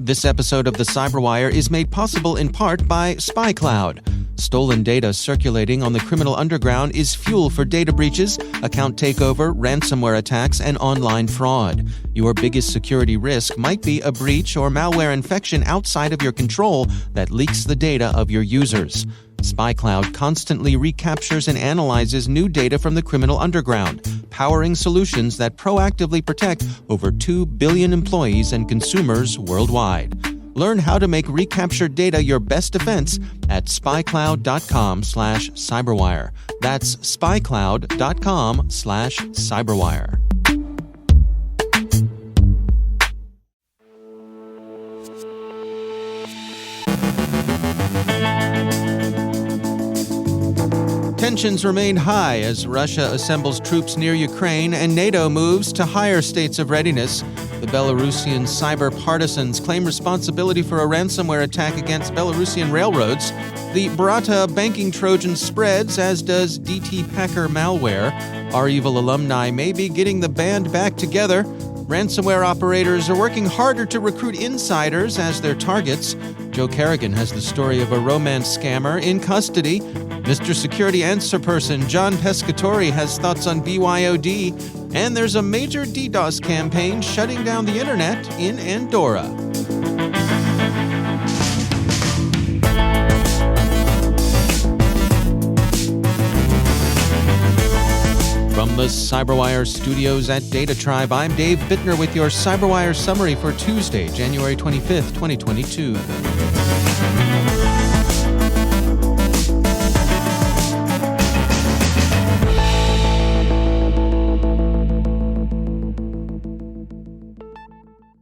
This episode of the CyberWire is made possible in part by SpyCloud. Stolen data circulating on the criminal underground is fuel for data breaches, account takeover, ransomware attacks, and online fraud. Your biggest security risk might be a breach or malware infection outside of your control that leaks the data of your users. SpyCloud constantly recaptures and analyzes new data from the criminal underground, powering solutions that proactively protect over 2 billion employees and consumers worldwide. Learn how to make recaptured data your best defense at spycloud.com/cyberwire. That's spycloud.com/cyberwire. Tensions remain high as Russia assembles troops near Ukraine and NATO moves to higher states of readiness. The Belarusian Cyber Partisans claim responsibility for a ransomware attack against Belarusian railroads. The BRATA banking Trojan spreads, as does DTPacker malware. REvil alumni may be getting the band back together. Ransomware operators are working harder to recruit insiders as their targets. Joe Carrigan has the story of a romance scammer in custody. Mr. Security Answer Person John Pescatore has thoughts on BYOD. And there's a major DDoS campaign shutting down the internet in Andorra. From the CyberWire studios at Data Tribe, I'm Dave Bittner with your CyberWire summary for Tuesday, January 25th, 2022.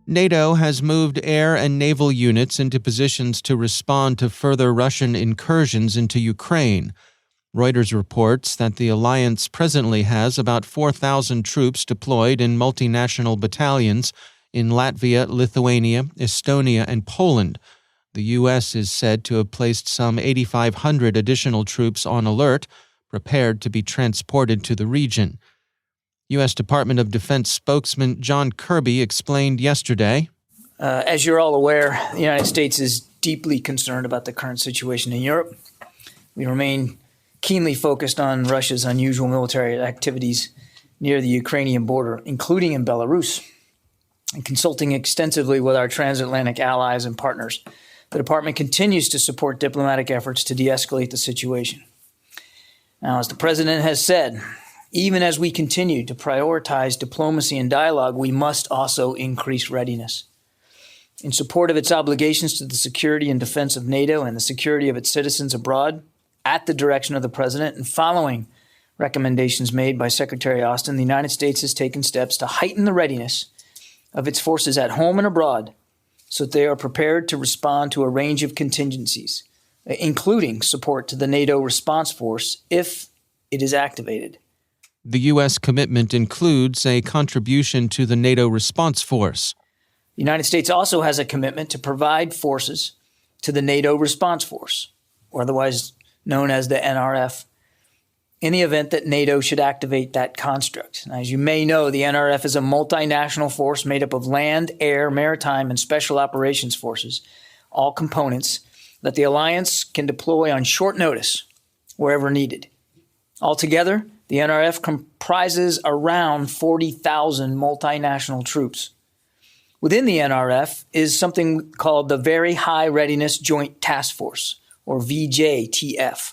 NATO has moved air and naval units into positions to respond to further Russian incursions into Ukraine. Reuters reports that the alliance presently has about 4,000 troops deployed in multinational battalions in Latvia, Lithuania, Estonia, and Poland. The U.S. is said to have placed some 8,500 additional troops on alert, prepared to be transported to the region. U.S. Department of Defense spokesman John Kirby explained yesterday, As you're all aware, the United States is deeply concerned about the current situation in Europe. We remain keenly focused on Russia's unusual military activities near the Ukrainian border, including in Belarus, and consulting extensively with our transatlantic allies and partners. The department continues to support diplomatic efforts to de-escalate the situation. Now, as the president has said, even as we continue to prioritize diplomacy and dialogue, we must also increase readiness. In support of its obligations to the security and defense of NATO and the security of its citizens abroad, at the direction of the president and following recommendations made by Secretary Austin, the United States has taken steps to heighten the readiness of its forces at home and abroad so that they are prepared to respond to a range of contingencies, including support to the NATO response force if it is activated. The U.S. commitment includes a contribution to the NATO response force. The United States also has a commitment to provide forces to the NATO response force, or otherwise known as the NRF, in the event that NATO should activate that construct. Now, as you may know, the NRF is a multinational force made up of land, air, maritime, and special operations forces, all components that the alliance can deploy on short notice wherever needed. Altogether, the NRF comprises around 40,000 multinational troops. Within the NRF is something called the Very High Readiness Joint Task Force, or VJTF.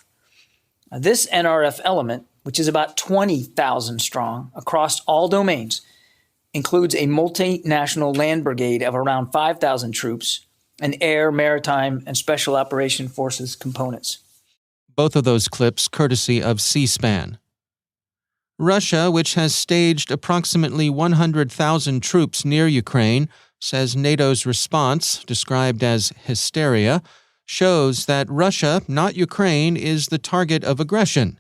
Now, this NRF element, which is about 20,000 strong across all domains, includes a multinational land brigade of around 5,000 troops and air, maritime, and special operation forces components. Both of those clips courtesy of C-SPAN. Russia, which has staged approximately 100,000 troops near Ukraine, says NATO's response, described as hysteria, shows that Russia, not Ukraine, is the target of aggression.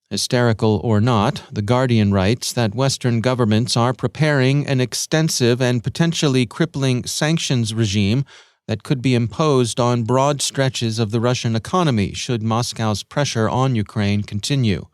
Hysterical or not, The Guardian writes that Western governments are preparing an extensive and potentially crippling sanctions regime that could be imposed on broad stretches of the Russian economy should Moscow's pressure on Ukraine continue.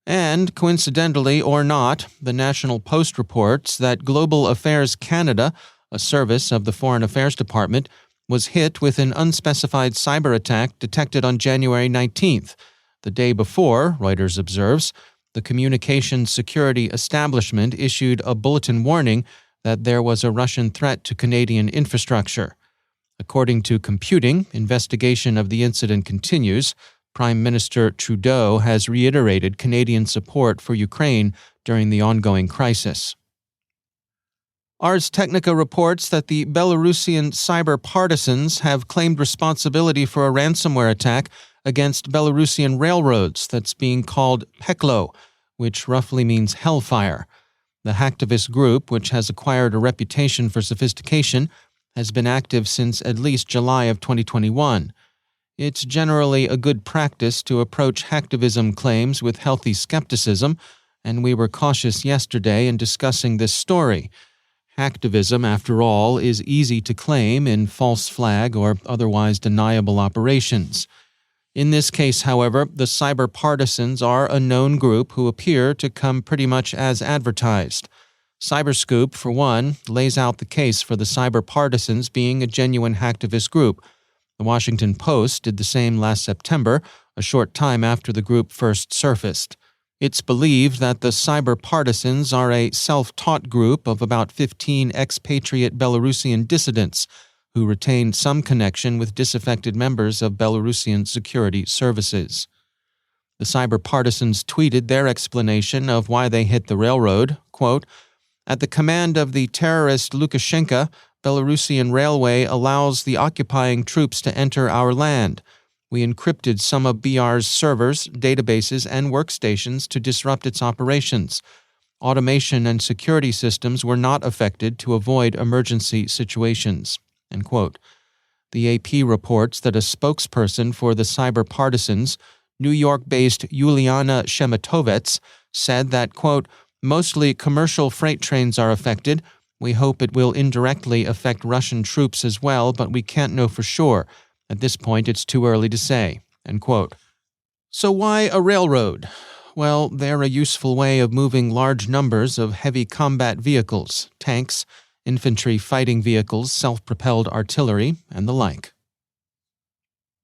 And, coincidentally or not, the National Post reports that Global Affairs Canada, a service of the Foreign Affairs Department, was hit with an unspecified cyber attack detected on January 19th. The day before, Reuters observes, the communications security establishment issued a bulletin warning that there was a Russian threat to Canadian infrastructure. According to Computing, investigation of the incident continues. Prime Minister Trudeau has reiterated Canadian support for Ukraine during the ongoing crisis. Ars Technica reports that the Belarusian Cyber Partisans have claimed responsibility for a ransomware attack against Belarusian railroads that's being called Peklo, which roughly means hellfire. The hacktivist group, which has acquired a reputation for sophistication, has been active since at least July of 2021. It's generally a good practice to approach hacktivism claims with healthy skepticism, and we were cautious yesterday in discussing this story. Hacktivism, after all, is easy to claim in false flag or otherwise deniable operations. In this case, however, the Cyber Partisans are a known group who appear to come pretty much as advertised. Cyberscoop, for one, lays out the case for the Cyber Partisans being a genuine hacktivist group. The Washington Post did the same last September, a short time after the group first surfaced. It's believed that the Cyber Partisans are a self-taught group of about 15 expatriate Belarusian dissidents who retain some connection with disaffected members of Belarusian security services. The Cyber Partisans tweeted their explanation of why they hit the railroad, quote, "At the command of the terrorist Lukashenko, Belarusian Railway allows the occupying troops to enter our land. We encrypted some of BR's servers, databases, and workstations to disrupt its operations. Automation and security systems were not affected to avoid emergency situations." End quote. The AP reports that a spokesperson for the Cyber Partisans, New York-based Yuliana Shematovets, said that, quote, "Mostly commercial freight trains are affected. We hope it will indirectly affect Russian troops as well, but we can't know for sure. At this point, it's too early to say." End quote. So why a railroad? Well, they're a useful way of moving large numbers of heavy combat vehicles, tanks, infantry fighting vehicles, self-propelled artillery, and the like.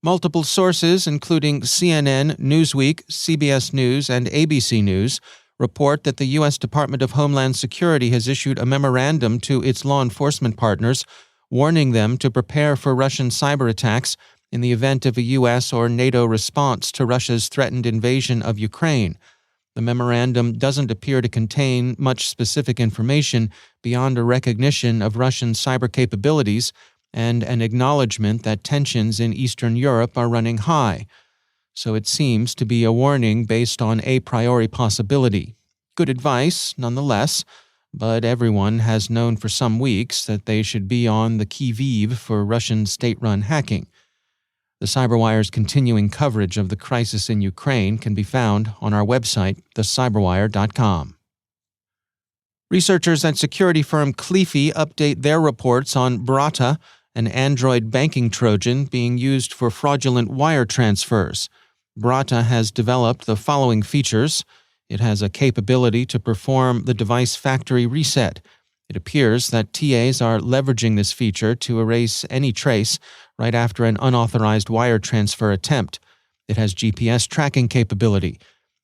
Multiple sources, including CNN, Newsweek, CBS News, and ABC News, report that the U.S. Department of Homeland Security has issued a memorandum to its law enforcement partners, warning them to prepare for Russian cyber attacks in the event of a U.S. or NATO response to Russia's threatened invasion of Ukraine. The memorandum doesn't appear to contain much specific information beyond a recognition of Russian cyber capabilities and an acknowledgement that tensions in Eastern Europe are running high. So it seems to be a warning based on a priori possibility. Good advice, nonetheless, but everyone has known for some weeks that they should be on the qui-vive for Russian state-run hacking. The CyberWire's continuing coverage of the crisis in Ukraine can be found on our website, thecyberwire.com. Researchers at security firm Cleafy update their reports on BRATA, an Android banking Trojan being used for fraudulent wire transfers. BRATA has developed the following features. It has a capability to perform the device factory reset. It appears that TAs are leveraging this feature to erase any trace right after an unauthorized wire transfer attempt. It has GPS tracking capability.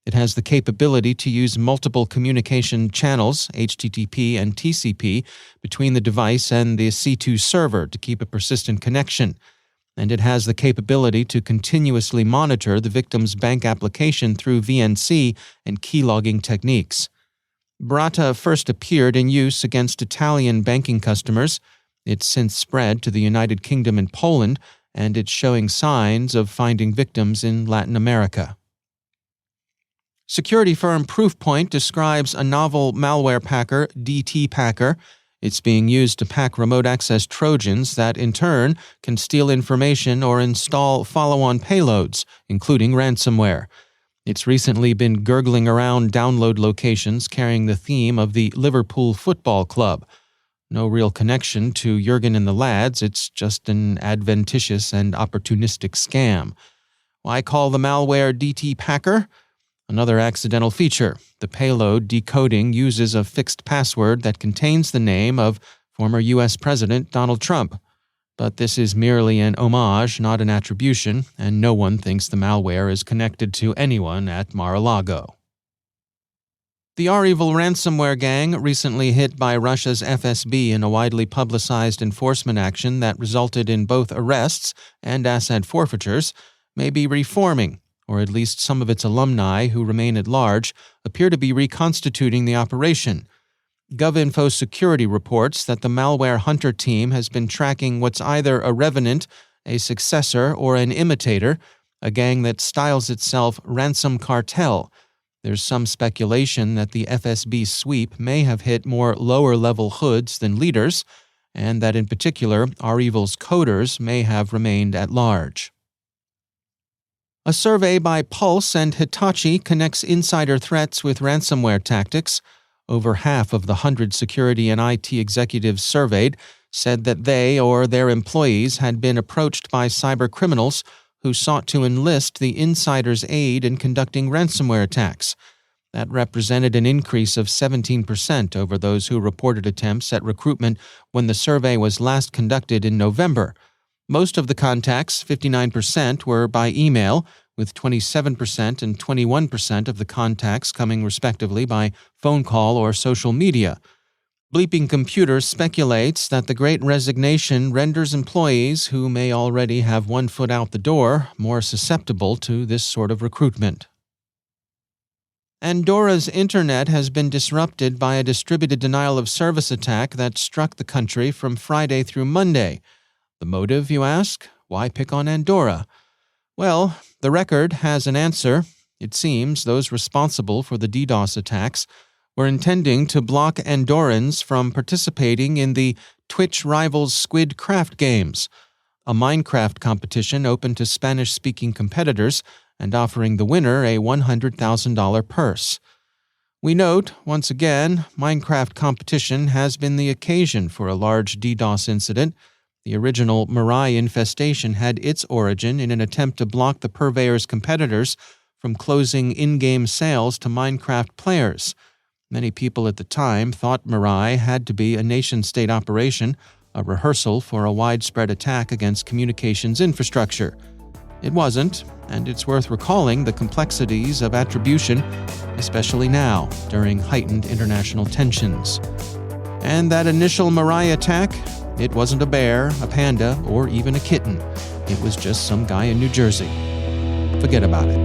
It has the capability to use multiple communication channels, HTTP and TCP, between the device and the C2 server to keep a persistent connection. And it has the capability to continuously monitor the victim's bank application through VNC and keylogging techniques. BRATA first appeared in use against Italian banking customers. It's since spread to the United Kingdom and Poland, and it's showing signs of finding victims in Latin America. Security firm Proofpoint describes a novel malware packer, DTPacker. It's being used to pack remote access Trojans that, in turn, can steal information or install follow-on payloads, including ransomware. It's recently been gurgling around download locations carrying the theme of the Liverpool Football Club. No real connection to Jurgen and the lads, it's just an adventitious and opportunistic scam. Why call the malware DTPacker? Another accidental feature. The payload decoding uses a fixed password that contains the name of, former U.S. President Donald Trump. But this is merely an homage, not an attribution, and no one thinks the malware is connected to anyone at Mar-a-Lago. The REvil ransomware gang, recently hit by Russia's FSB in a widely publicized enforcement action that resulted in both arrests and asset forfeitures, may be reforming, or at least some of its alumni who remain at large appear to be reconstituting the operation. GovInfo Security reports that the malware hunter team has been tracking what's either a revenant, a successor, or an imitator, a gang that styles itself Ransom Cartel. There's some speculation that the FSB sweep may have hit more lower-level hoods than leaders, and that in particular, REvil's coders may have remained at large. A survey by Pulse and Hitachi connects insider threats with ransomware tactics. Over half of the 100 security and IT executives surveyed said that they or their employees had been approached by cyber criminals who sought to enlist the insider's aid in conducting ransomware attacks. That represented an increase of 17% over those who reported attempts at recruitment when the survey was last conducted in November. Most of the contacts, 59%, were by email, with 27% and 21% of the contacts coming respectively by phone call or social media. Bleeping Computer speculates that the Great Resignation renders employees who may already have one foot out the door more susceptible to this sort of recruitment. Andorra's internet has been disrupted by a distributed denial-of-service attack that struck the country from Friday through Monday. The motive, you ask? Why pick on Andorra? Well, the record has an answer. It seems those responsible for the DDoS attacks were intending to block Andorrans from participating in the Twitch Rivals Squid Craft games, a Minecraft competition open to Spanish-speaking competitors and offering the winner a $100,000 purse. We note, once again, Minecraft competition has been the occasion for a large DDoS incident. The original Mirai infestation had its origin in an attempt to block the purveyor's competitors from closing in-game sales to Minecraft players. Many people at the time thought Mirai had to be a nation-state operation, a rehearsal for a widespread attack against communications infrastructure. It wasn't, and it's worth recalling the complexities of attribution, especially now, during heightened international tensions. And that initial Mirai attack, it wasn't a bear, a panda, or even a kitten. It was just some guy in New Jersey. Forget about it.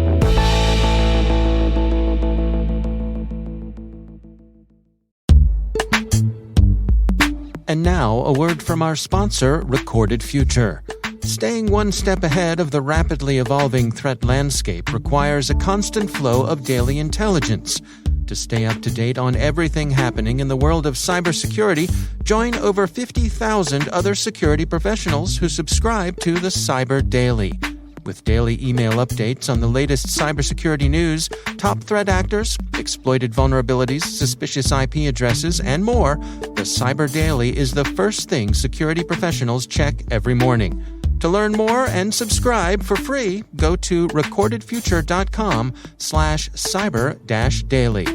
And now, a word from our sponsor, Recorded Future. Staying one step ahead of the rapidly evolving threat landscape requires a constant flow of daily intelligence. To stay up to date on everything happening in the world of cybersecurity, join over 50,000 other security professionals who subscribe to the Cyber Daily. With daily email updates on the latest cybersecurity news, top threat actors, exploited vulnerabilities, suspicious IP addresses, and more, the Cyber Daily is the first thing security professionals check every morning. To learn more and subscribe for free, go to recordedfuture.com/cyber-daily.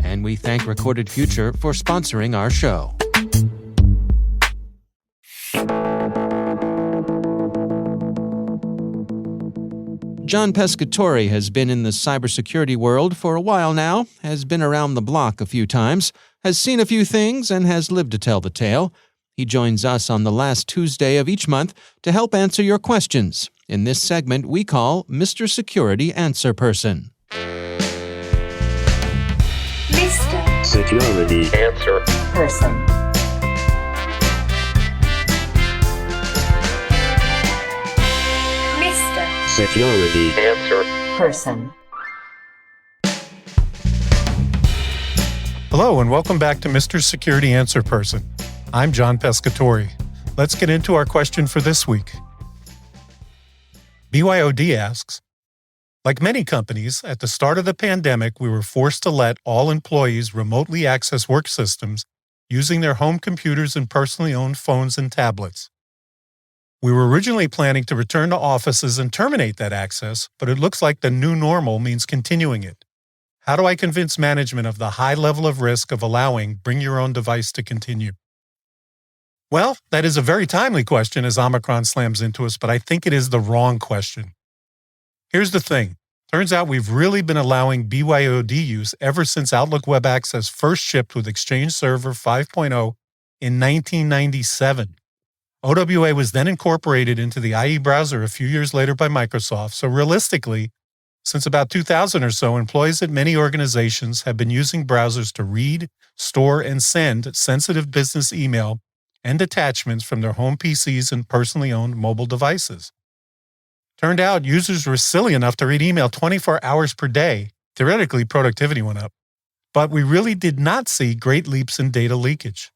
And we thank Recorded Future for sponsoring our show. John Pescatore has been in the cybersecurity world for a while now, has been around the block a few times, has seen a few things, and has lived to tell the tale. He joins us on the last Tuesday of each month to help answer your questions. In this segment, we call Mr. Security Answer Person. Mr. Security Answer Person. Mr. Security Answer Person. Hello and welcome back to Mr. Security Answer Person. I'm John Pescatore. Let's get into our question for this week. BYOD asks, like many companies, at the start of the pandemic, we were forced to let all employees remotely access work systems using their home computers and personally owned phones and tablets. We were originally planning to return to offices and terminate that access, but it looks like the new normal means continuing it. How do I convince management of the high level of risk of allowing bring your own device to continue? Well, that is a very timely question as Omicron slams into us, but I think it is the wrong question. Here's the thing. Turns out we've really been allowing BYOD use ever since Outlook Web Access first shipped with Exchange Server 5.0 in 1997. OWA was then incorporated into the IE browser a few years later by Microsoft, so realistically, since about 2000 or so, employees at many organizations have been using browsers to read, store, and send sensitive business email and attachments from their home PCs and personally owned mobile devices. Turned out users were silly enough to read email 24 hours per day. Theoretically, productivity went up. But we really did not see great leaps in data leakage.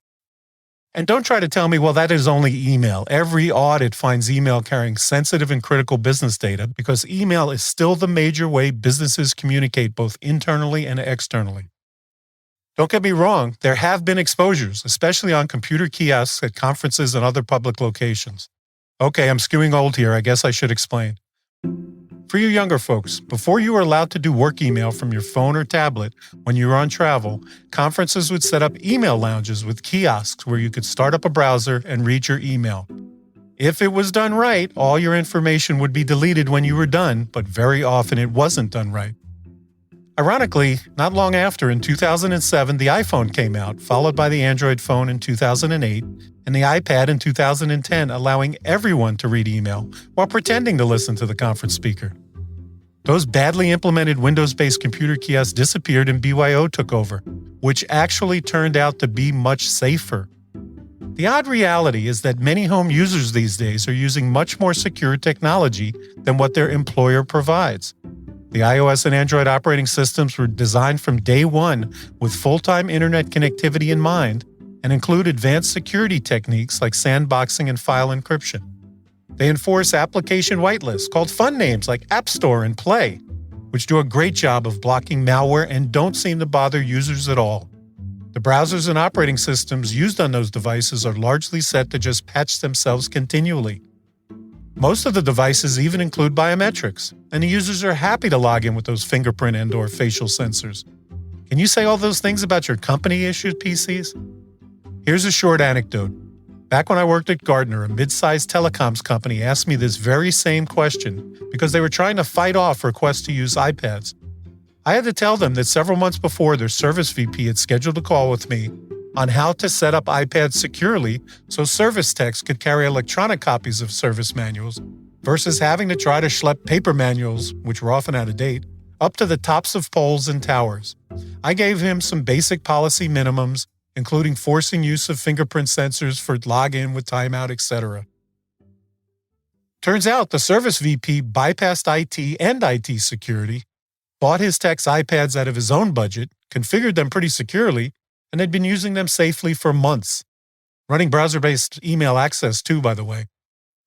And don't try to tell me, well, that is only email. Every audit finds email carrying sensitive and critical business data because email is still the major way businesses communicate both internally and externally. Don't get me wrong, there have been exposures, especially on computer kiosks at conferences and other public locations. Okay, I'm skewing old here. I guess I should explain. For you younger folks, before you were allowed to do work email from your phone or tablet when you were on travel, conferences would set up email lounges with kiosks where you could start up a browser and read your email. If it was done right, all your information would be deleted when you were done, but very often it wasn't done right. Ironically, not long after, in 2007, the iPhone came out, followed by the Android phone in 2008, and the iPad in 2010, allowing everyone to read email while pretending to listen to the conference speaker. Those badly implemented Windows-based computer kiosks disappeared and BYO took over, which actually turned out to be much safer. The odd reality is that many home users these days are using much more secure technology than what their employer provides. The iOS and Android operating systems were designed from day one with full-time internet connectivity in mind and include advanced security techniques like sandboxing and file encryption. They enforce application whitelists called fun names like App Store and Play, which do a great job of blocking malware and don't seem to bother users at all. The browsers and operating systems used on those devices are largely set to just patch themselves continually. Most of the devices even include biometrics, and the users are happy to log in with those fingerprint and/or facial sensors. Can you say all those things about your company-issued PCs? Here's a short anecdote. Back when I worked at Gartner, a mid-sized telecoms company asked me this very same question because they were trying to fight off requests to use iPads. I had to tell them that several months before, their service VP had scheduled a call with me on how to set up iPads securely so service techs could carry electronic copies of service manuals versus having to try to schlep paper manuals, which were often out of date, up to the tops of poles and towers. I gave him some basic policy minimums, including forcing use of fingerprint sensors for login with timeout, etc. Turns out the service VP bypassed IT and IT security, bought his techs iPads out of his own budget, configured them pretty securely, and had been using them safely for months. Running browser-based email access too, by the way.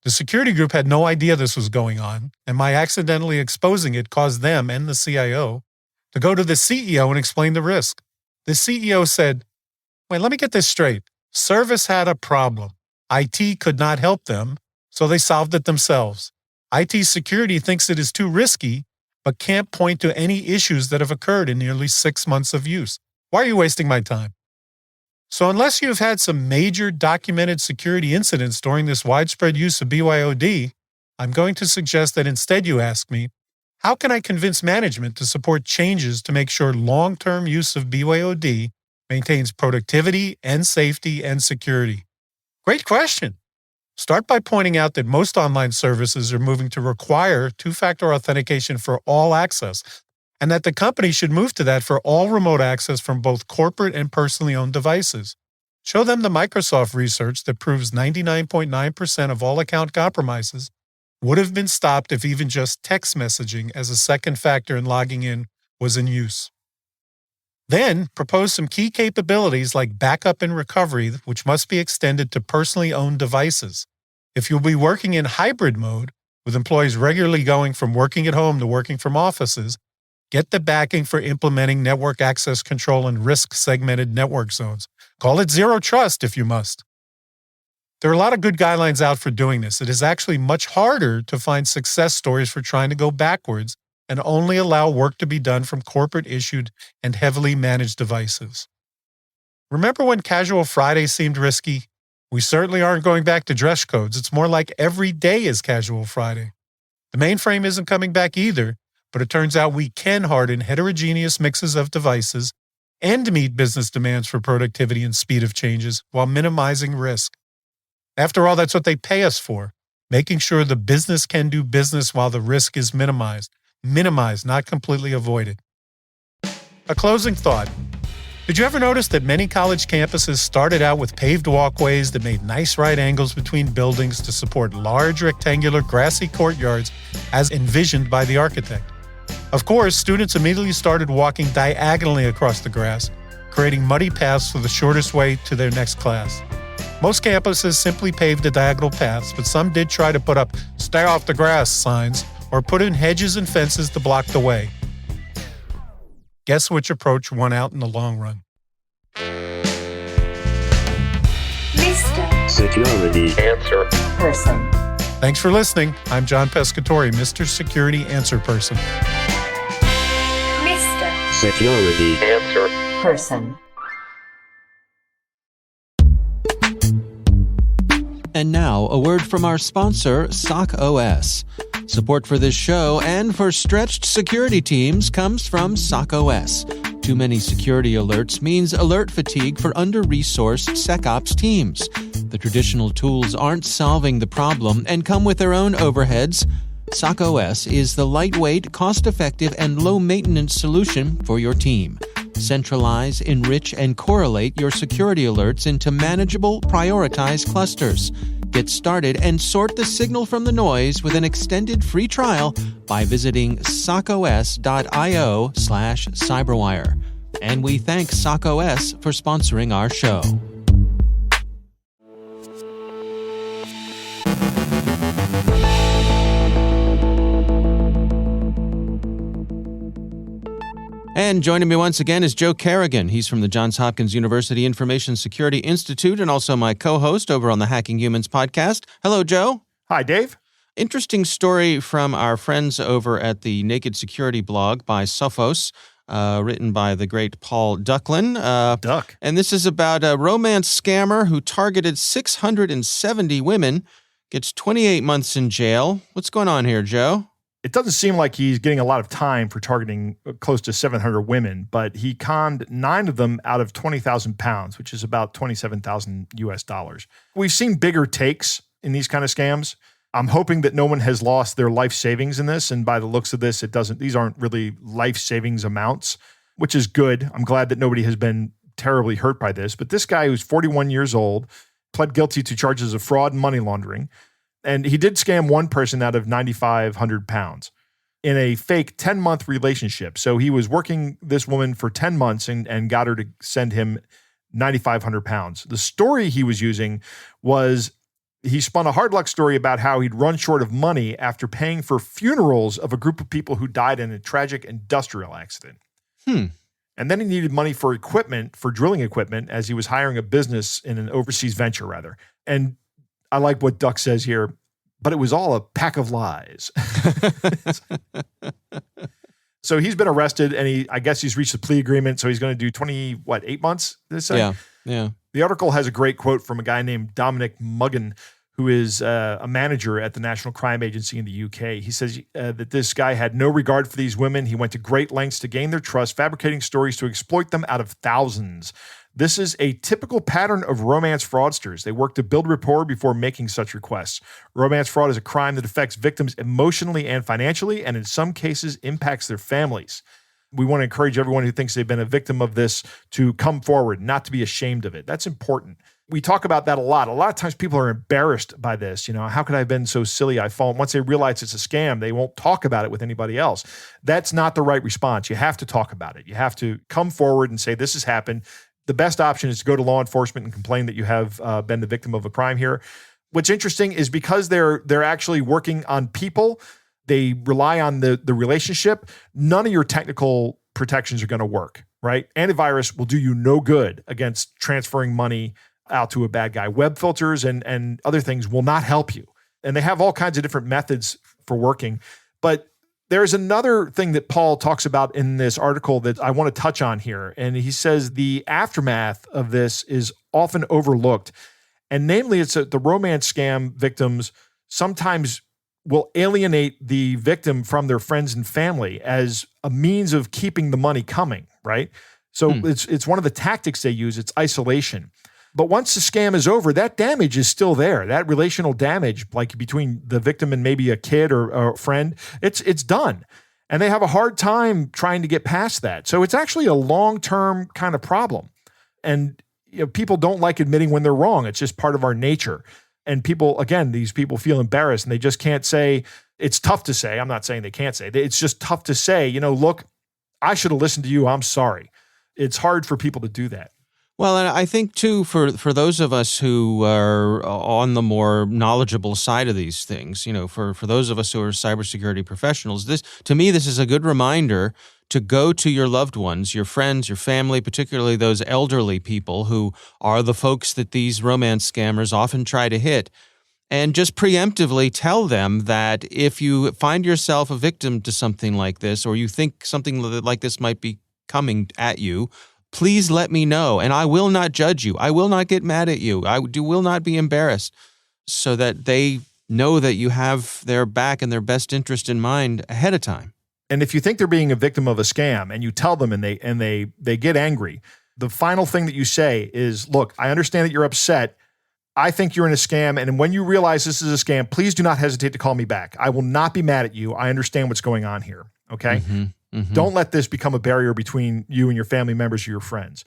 The security group had no idea this was going on, and my accidentally exposing it caused them and the CIO to go to the CEO and explain the risk. The CEO said, "Wait, let me get this straight. Service had a problem. IT could not help them, so they solved it themselves. IT security thinks it is too risky, but can't point to any issues that have occurred in nearly 6 months of use. Why are you wasting my time?" So unless you've had some major documented security incidents during this widespread use of BYOD, I'm going to suggest that instead you ask me, how can I convince management to support changes to make sure long-term use of BYOD maintains productivity and safety and security? Great question. Start by pointing out that most online services are moving to require two-factor authentication for all access, and that the company should move to that for all remote access from both corporate and personally owned devices. Show them the Microsoft research that proves 99.9% of all account compromises would have been stopped if even just text messaging as a second factor in logging in was in use. Then, propose some key capabilities like backup and recovery, which must be extended to personally owned devices. If you'll be working in hybrid mode, with employees regularly going from working at home to working from offices, get the backing for implementing network access control and risk-segmented network zones. Call it zero trust if you must. There are a lot of good guidelines out for doing this. It is actually much harder to find success stories for trying to go backwards and only allow work to be done from corporate-issued and heavily managed devices. Remember when Casual Friday seemed risky? We certainly aren't going back to dress codes. It's more like every day is Casual Friday. The mainframe isn't coming back either, but it turns out we can harden heterogeneous mixes of devices and meet business demands for productivity and speed of changes while minimizing risk. After all, that's what they pay us for, making sure the business can do business while the risk is minimized. Minimized, not completely avoided. A closing thought. Did you ever notice that many college campuses started out with paved walkways that made nice right angles between buildings to support large rectangular grassy courtyards as envisioned by the architect? Of course, students immediately started walking diagonally across the grass, creating muddy paths for the shortest way to their next class. Most campuses simply paved the diagonal paths, but some did try to put up "Stay off the grass" signs or put in hedges and fences to block the way. Guess which approach won out in the long run? Mr. Security Answer Person. Thanks for listening. I'm John Pescatore, Mr. Security Answer Person. Mr. Security Answer Person. And now, a word from our sponsor, SOC-OS. Support for this show and for stretched security teams comes from SOC-OS. Too many security alerts means alert fatigue for under-resourced SecOps teams. The traditional tools aren't solving the problem and come with their own overheads. SOC-OS is the lightweight, cost-effective, and low-maintenance solution for your team. Centralize, enrich, and correlate your security alerts into manageable, prioritized clusters. Get started and sort the signal from the noise with an extended free trial by visiting socos.io/cyberwire. And we thank SOC-OS for sponsoring our show. And joining me once again is Joe Carrigan. He's from the Johns Hopkins University Information Security Institute and also my co-host over on the Hacking Humans podcast. Hello, Joe. Hi, Dave. Interesting story from our friends over at the Naked Security blog by Sophos, written by the great Paul Ducklin. Duck. And this is about a romance scammer who targeted 670 women, gets 28 months in jail. What's going on here, Joe? It doesn't seem like he's getting a lot of time for targeting close to 700 women, but he conned 9 of them out of 20,000 pounds, which is about 27,000 US dollars. We've seen bigger takes in these kind of scams. I'm hoping that no one has lost their life savings in this. And by the looks of this, these aren't really life savings amounts, which is good. I'm glad that nobody has been terribly hurt by this. But this guy who's 41 years old pled guilty to charges of fraud and money laundering. And he did scam one person out of 9,500 pounds in a fake 10-month relationship. So he was working this woman for 10 months and got her to send him 9,500 pounds. The story he was using was he spun a hard luck story about how he'd run short of money after paying for funerals of a group of people who died in a tragic industrial accident. And then he needed money for equipment, for drilling equipment, as he was hiring a business in an overseas venture, rather. And I like what Duck says here, but it was all a pack of lies. So he's been arrested, and I guess he's reached a plea agreement, so he's going to do 8 months? Yeah. The article has a great quote from a guy named Dominic Muggan, who is a manager at the National Crime Agency in the UK. He says that this guy had no regard for these women. He went to great lengths to gain their trust, fabricating stories to exploit them out of thousands. This is a typical pattern of romance fraudsters. They work to build rapport before making such requests. Romance fraud is a crime that affects victims emotionally and financially, and in some cases impacts their families. We want to encourage everyone who thinks they've been a victim of this to come forward, not to be ashamed of it. That's important. We talk about that a lot. A lot of times people are embarrassed by this. How could I have been so silly? I fall. Once they realize it's a scam, they won't talk about it with anybody else. That's not the right response. You have to talk about it. You have to come forward and say, this has happened. The best option is to go to law enforcement and complain that you have been the victim of a crime here. What's interesting is because they're actually working on people, they rely on the relationship. None of your technical protections are going to work, right? Antivirus will do you no good against transferring money out to a bad guy. Web filters and other things will not help you. And they have all kinds of different methods for working. But there's another thing that Paul talks about in this article that I want to touch on here. And he says the aftermath of this is often overlooked. And namely, it's the romance scam victims sometimes will alienate the victim from their friends and family as a means of keeping the money coming, right? So it's one of the tactics they use. It's isolation. But once the scam is over, that damage is still there. That relational damage, like between the victim and maybe a kid or a friend, it's done. And they have a hard time trying to get past that. So it's actually a long-term kind of problem. And people don't like admitting when they're wrong. It's just part of our nature. And people, again, these people feel embarrassed and they just can't say, it's tough to say. I'm not saying they can't say. It's just tough to say, look, I should have listened to you. I'm sorry. It's hard for people to do that. Well, and I think, too, for those of us who are on the more knowledgeable side of these things, for those of us who are cybersecurity professionals, this is a good reminder to go to your loved ones, your friends, your family, particularly those elderly people who are the folks that these romance scammers often try to hit, and just preemptively tell them that if you find yourself a victim to something like this, or you think something like this might be coming at you, please let me know, and I will not judge you. I will not get mad at you. I will not be embarrassed, so that they know that you have their back and their best interest in mind ahead of time. And if you think they're being a victim of a scam and you tell them and they get angry, the final thing that you say is, look, I understand that you're upset. I think you're in a scam. And when you realize this is a scam, please do not hesitate to call me back. I will not be mad at you. I understand what's going on here. Okay. Don't let this become a barrier between you and your family members or your friends.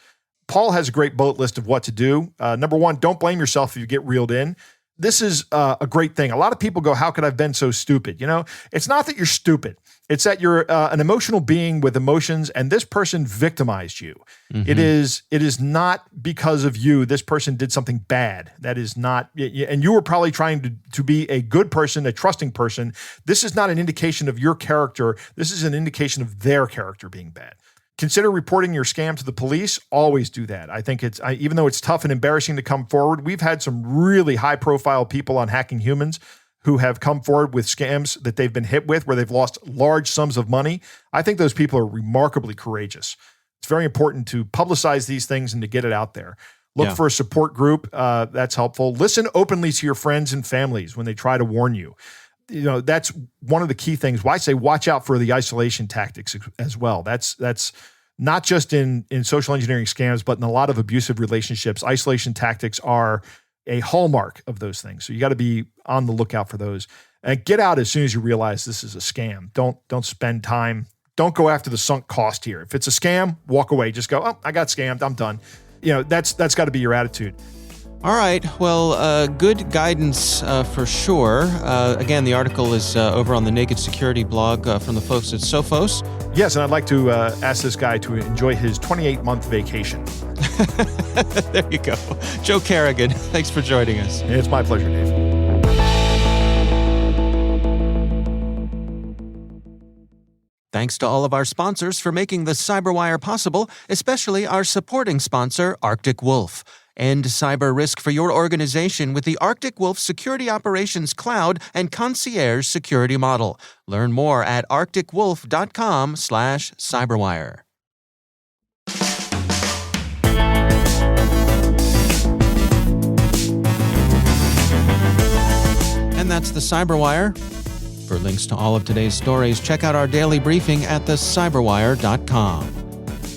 Paul has a great bullet list of what to do. Number one, don't blame yourself if you get reeled in. This is a great thing. A lot of people go, how could I have been so stupid? It's not that you're stupid. It's that you're an emotional being with emotions, and this person victimized you. It is not because of you. This person did something bad. That is not, and you were probably trying to be a good person, a trusting person. This is not an indication of your character. This is an indication of their character being bad. Consider reporting your scam to the police. Always do that. I think even though it's tough and embarrassing to come forward, we've had some really high-profile people on Hacking Humans who have come forward with scams that they've been hit with where they've lost large sums of money. I think those people are remarkably courageous. It's very important to publicize these things and to get it out there. Look for a support group. That's helpful. Listen openly to your friends and families when they try to warn you. That's one of the key things. Why I say watch out for the isolation tactics as well. That's not just in social engineering scams, but in a lot of abusive relationships. Isolation tactics are a hallmark of those things. So you got to be on the lookout for those. And get out as soon as you realize this is a scam. Don't spend time. Don't go after the sunk cost here. If it's a scam, walk away. Just go, oh, I got scammed. I'm done. That's got to be your attitude. All right. Well, good guidance for sure. Again, the article is over on the Naked Security blog from the folks at Sophos. Yes, and I'd like to ask this guy to enjoy his 28-month vacation. There you go. Joe Carrigan, thanks for joining us. It's my pleasure, Dave. Thanks to all of our sponsors for making the CyberWire possible, especially our supporting sponsor, Arctic Wolf. End cyber risk for your organization with the Arctic Wolf Security Operations Cloud and Concierge Security Model. Learn more at arcticwolf.com/cyberwire. And that's the CyberWire. For links to all of today's stories, check out our daily briefing at thecyberwire.com.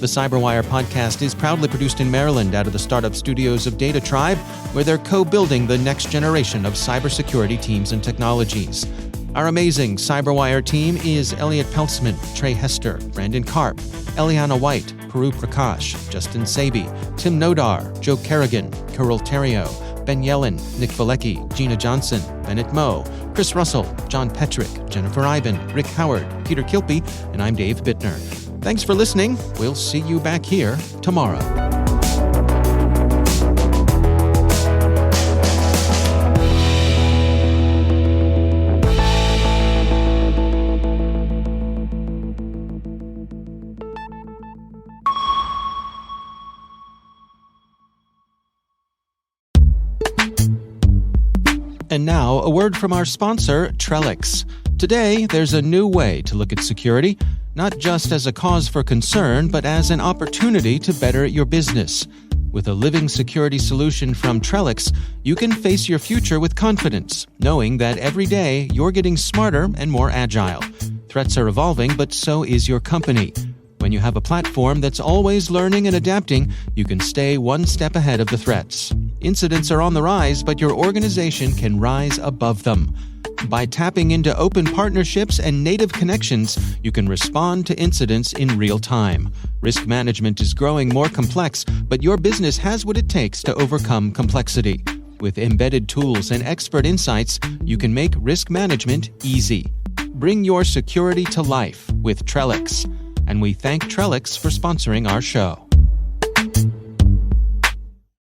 The CyberWire podcast is proudly produced in Maryland out of the startup studios of Data Tribe, where they're co-building the next generation of cybersecurity teams and technologies. Our amazing CyberWire team is Elliot Peltzman, Trey Hester, Brandon Karp, Eliana White, Puru Prakash, Justin Sabi, Tim Nodar, Joe Carrigan, Carol Terrio, Ben Yellen, Nick Valecki, Gina Johnson, Bennett Moe, Chris Russell, John Petrick, Jennifer Iben, Rick Howard, Peter Kilpie, and I'm Dave Bittner. Thanks for listening. We'll see you back here tomorrow. And now, a word from our sponsor, Trellix. Today, there's a new way to look at security, not just as a cause for concern, but as an opportunity to better your business. With a living security solution from Trellix, you can face your future with confidence, knowing that every day you're getting smarter and more agile. Threats are evolving, but so is your company. When you have a platform that's always learning and adapting, you can stay one step ahead of the threats. Incidents are on the rise, but your organization can rise above them. By tapping into open partnerships and native connections, you can respond to incidents in real time. Risk management is growing more complex, but your business has what it takes to overcome complexity. With embedded tools and expert insights, you can make risk management easy. Bring your security to life with Trellix. And we thank Trellix for sponsoring our show.